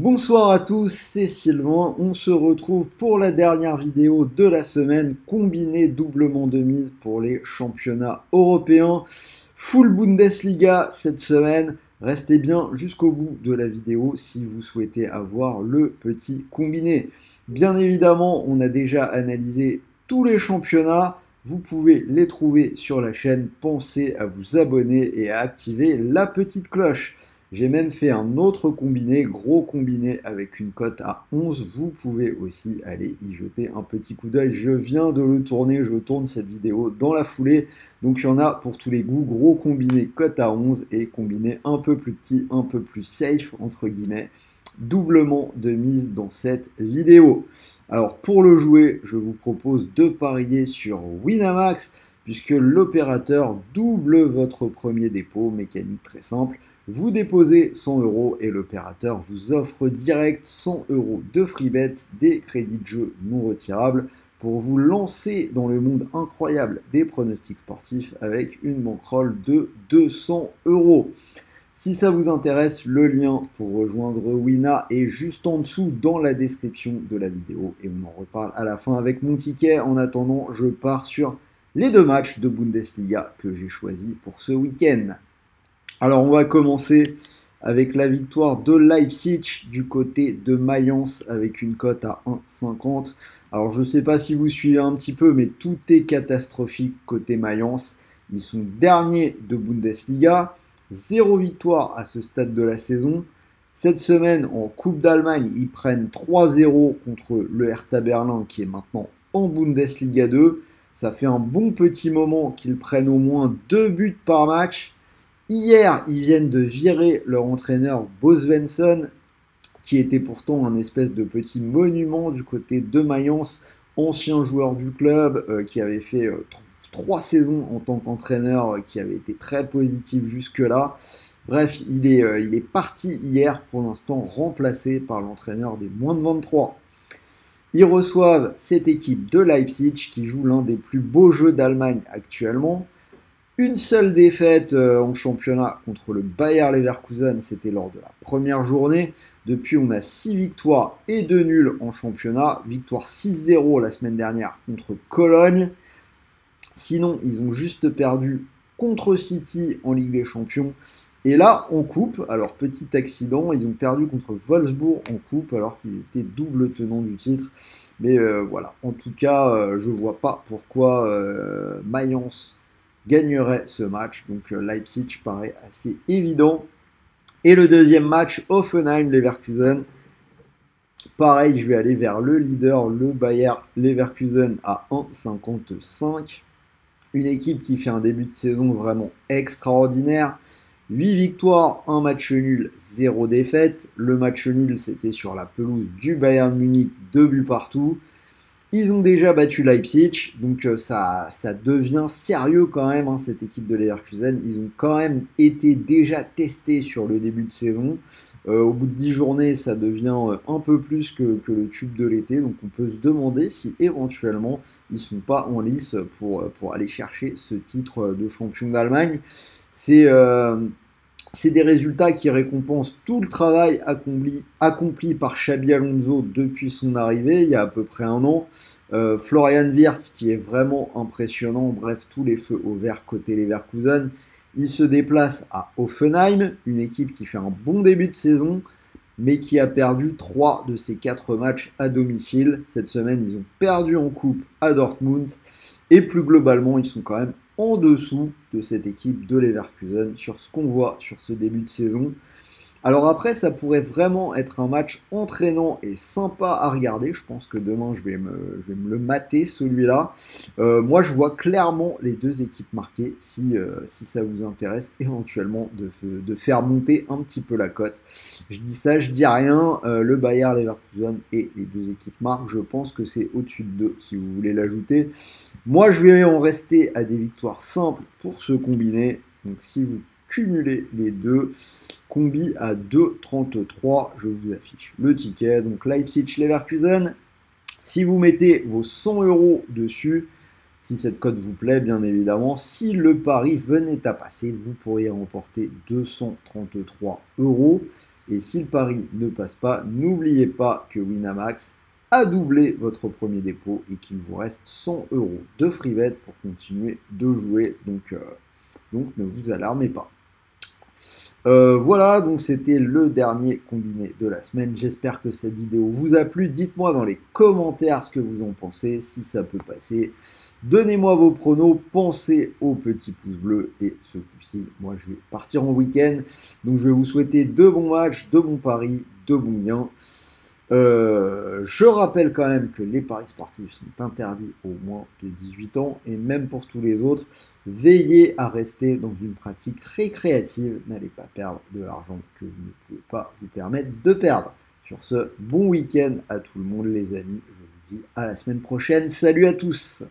Bonsoir à tous, c'est Sylvain. On se retrouve pour la dernière vidéo de la semaine, combiné doublement de mise pour les championnats européens. Full Bundesliga cette semaine. Restez bien jusqu'au bout de la vidéo si vous souhaitez avoir le petit combiné. Bien évidemment, on a déjà analysé tous les championnats. Vous pouvez les trouver sur la chaîne. Pensez à vous abonner et à activer la petite cloche. J'ai même fait un autre combiné, gros combiné avec une cote à 11. Vous pouvez aussi aller y jeter un petit coup d'œil. Je viens de le tourner, je tourne cette vidéo dans la foulée. Donc il y en a pour tous les goûts. Gros combiné cote à 11 et combiné un peu plus petit, un peu plus safe entre guillemets. Doublement de mise dans cette vidéo. Alors pour le jouer, je vous propose de parier sur Winamax, puisque l'opérateur double votre premier dépôt, mécanique très simple. Vous déposez 100 € et l'opérateur vous offre direct 100 € de free bet, des crédits de jeu non retirables, pour vous lancer dans le monde incroyable des pronostics sportifs avec une bankroll de 200 €. Si ça vous intéresse, le lien pour rejoindre Wina est juste en dessous dans la description de la vidéo et on en reparle à la fin avec mon ticket. En attendant, je pars sur les deux matchs de Bundesliga que j'ai choisis pour ce week-end. Alors on va commencer avec la victoire de Leipzig du côté de Mayence avec une cote à 1,50. Alors je ne sais pas si vous suivez un petit peu, mais tout est catastrophique côté Mayence. Ils sont derniers de Bundesliga, 0 victoire à ce stade de la saison. Cette semaine en Coupe d'Allemagne, ils prennent 3-0 contre le Hertha Berlin qui est maintenant en Bundesliga 2. Ça fait un bon petit moment qu'ils prennent au moins 2 buts par match. Hier, ils viennent de virer leur entraîneur Bo Svensson, qui était pourtant un espèce de petit monument du côté de Mayence, ancien joueur du club, qui avait fait 3 saisons en tant qu'entraîneur, qui avait été très positif jusque-là. Bref, il est parti hier, pour l'instant remplacé par l'entraîneur des moins de 23. Ils reçoivent cette équipe de Leipzig qui joue l'un des plus beaux jeux d'Allemagne actuellement. Une seule défaite en championnat contre le Bayer Leverkusen, c'était lors de la première journée. Depuis, on a 6 victoires et 2 nuls en championnat. Victoire 6-0 la semaine dernière contre Cologne. Sinon, ils ont juste perdu contre City en Ligue des Champions. Et là, en coupe, alors petit accident, ils ont perdu contre Wolfsburg en coupe alors qu'ils étaient double tenant du titre. Mais voilà, en tout cas, je ne vois pas pourquoi Mayence gagnerait ce match. Donc Leipzig paraît assez évident. Et le deuxième match, Hoffenheim-Leverkusen. Pareil, je vais aller vers le leader, le Bayer Leverkusen à 1,55. Une équipe qui fait un début de saison vraiment extraordinaire. 8 victoires, 1 match nul, 0 défaite. Le match nul, c'était sur la pelouse du Bayern Munich, 2 buts partout. Ils ont déjà battu Leipzig, donc ça devient sérieux quand même, hein, cette équipe de Leverkusen. Ils ont quand même été déjà testés sur le début de saison. Au bout de 10 journées, ça devient un peu plus que le tube de l'été. Donc on peut se demander si éventuellement ils ne sont pas en lice pour aller chercher ce titre de champion d'Allemagne. C'est des résultats qui récompensent tout le travail accompli par Xabi Alonso depuis son arrivée, il y a à peu près un an. Florian Wirtz qui est vraiment impressionnant, bref, tous les feux au vert côté Leverkusen. Il se déplace à Hoffenheim, une équipe qui fait un bon début de saison, mais qui a perdu 3 de ses 4 matchs à domicile. Cette semaine, ils ont perdu en coupe à Dortmund, et plus globalement, ils sont quand même en dessous de cette équipe de Leverkusen sur ce qu'on voit sur ce début de saison. Alors après, ça pourrait vraiment être un match entraînant et sympa à regarder. Je pense que demain, je vais me le mater, celui-là. Moi, je vois clairement les deux équipes marquer, si ça vous intéresse, éventuellement de faire monter un petit peu la cote. Je dis ça, je dis rien. Le Bayer Leverkusen et les deux équipes marquent. Je pense que c'est au-dessus de 2, si vous voulez l'ajouter. Moi, je vais en rester à des victoires simples pour se combiner. Donc, si vous cumuler les deux, combi à 2,33, je vous affiche le ticket, donc Leipzig-Leverkusen. Si vous mettez vos 100 € dessus, si cette cote vous plaît, bien évidemment, si le pari venait à passer, vous pourriez remporter 233 €. Et si le pari ne passe pas, n'oubliez pas que Winamax a doublé votre premier dépôt et qu'il vous reste 100 € de free bet pour continuer de jouer. Donc ne vous alarmez pas. Voilà, donc c'était le dernier combiné de la semaine. J'espère que cette vidéo vous a plu. Dites-moi dans les commentaires ce que vous en pensez, si ça peut passer. Donnez-moi vos pronos, pensez au petit pouce bleu. Et ce coup-ci, moi je vais partir en week-end. Donc je vais vous souhaiter de bons matchs, de bons paris, de bons gains. Je rappelle quand même que les paris sportifs sont interdits aux moins de 18 ans et même pour tous les autres, veillez à rester dans une pratique récréative, n'allez pas perdre de l'argent que vous ne pouvez pas vous permettre de perdre. Sur ce, bon week-end à tout le monde les amis, je vous dis à la semaine prochaine, salut à tous!